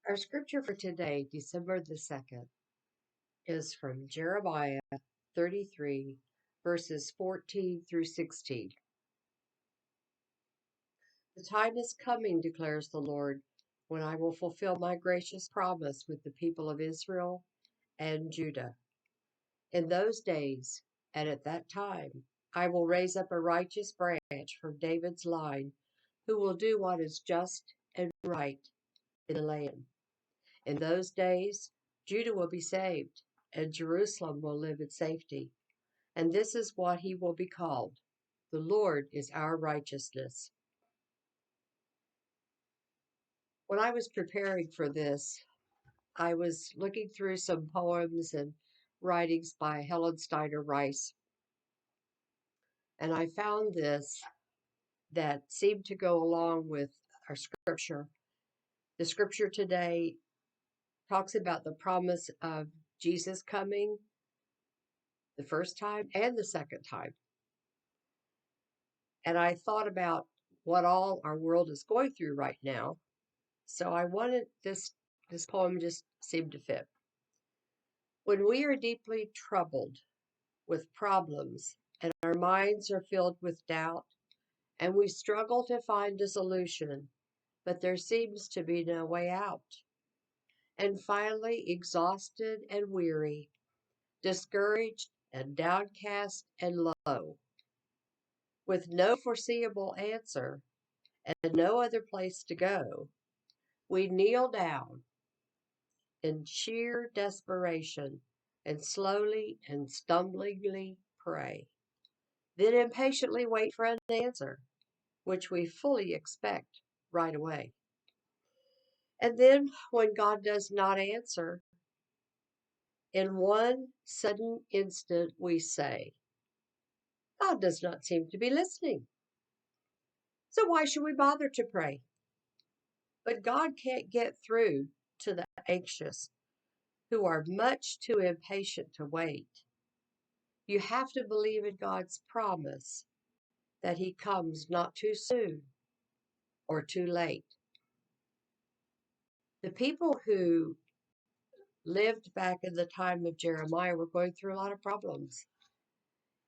Our scripture for today, December the 2nd, is from Jeremiah 33, verses 14 through 16. The time is coming, declares the Lord, when I will fulfill my gracious promise with the people of Israel and Judah. In those days and at that time, I will raise up a righteous branch from David's line who will do what is just and right in the land. In those days, Judah will be saved, and Jerusalem will live in safety. And this is what he will be called: the Lord is our righteousness. When I was preparing for this, I was looking through some poems and writings by Helen Steiner Rice, and I found this that seemed to go along with our scripture. The scripture today talks about the promise of Jesus coming the first time and the second time. And I thought about what all our world is going through right now. So I wanted this poem just seemed to fit. When we are deeply troubled with problems and our minds are filled with doubt and we struggle to find a solution, but there seems to be no way out. And finally, exhausted and weary, discouraged and downcast and low, with no foreseeable answer and no other place to go, we kneel down in sheer desperation and slowly and stumblingly pray. Then impatiently wait for an answer, which we fully expect right away. And then, when God does not answer, in one sudden instant we say, God does not seem to be listening. So why should we bother to pray? But God can't get through to the anxious who are much too impatient to wait. You have to believe in God's promise that He comes not too soon or too late. The people who lived back in the time of Jeremiah were going through a lot of problems.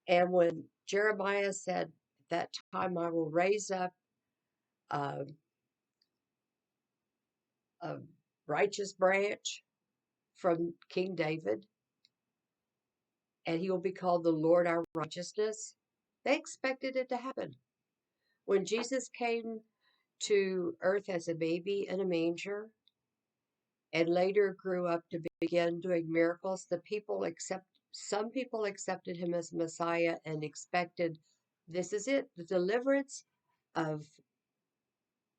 And when Jeremiah said, at that time I will raise up a, a righteous branch from King David, and he will be called the Lord our righteousness, they expected it to happen. When Jesus came to earth as a baby in a manger and later grew up to begin doing miracles, some people accepted him as Messiah and expected this is it, the deliverance of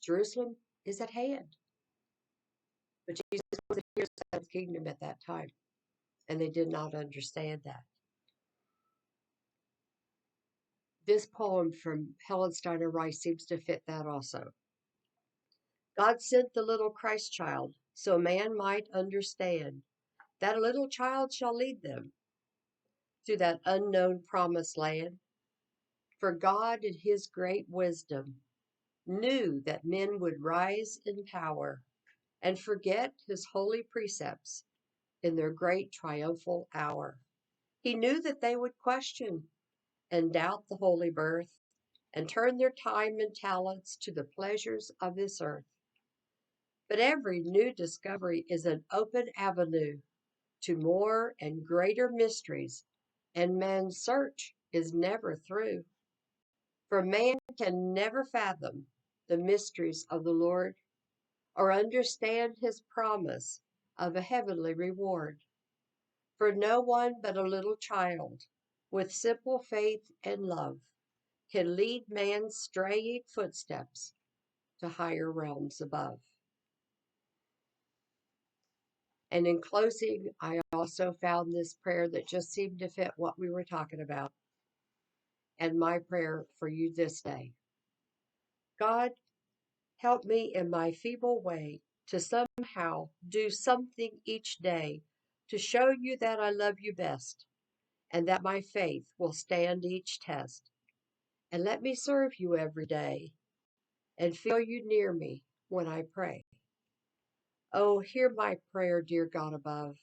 Jerusalem is at hand. But Jesus wasn't here to set his kingdom at that time, and they did not understand that. This poem from Helen Steiner Rice seems to fit that also. God sent the little Christ child so man might understand that a little child shall lead them to that unknown promised land. For God, in his great wisdom, knew that men would rise in power and forget his holy precepts in their great triumphal hour. He knew that they would question and doubt the holy birth and turn their time and talents to the pleasures of this earth. But every new discovery is an open avenue to more and greater mysteries, and man's search is never through. For man can never fathom the mysteries of the Lord or understand his promise of a heavenly reward. For no one but a little child with simple faith and love can lead man's straying footsteps to higher realms above. And in closing, I also found this prayer that just seemed to fit what we were talking about. And my prayer for you this day: God, help me in my feeble way to somehow do something each day to show you that I love you best and that my faith will stand each test. And let me serve you every day and feel you near me when I pray. Oh, hear my prayer, dear God above,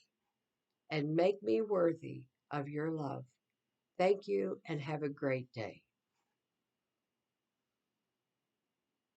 and make me worthy of your love. Thank you and have a great day.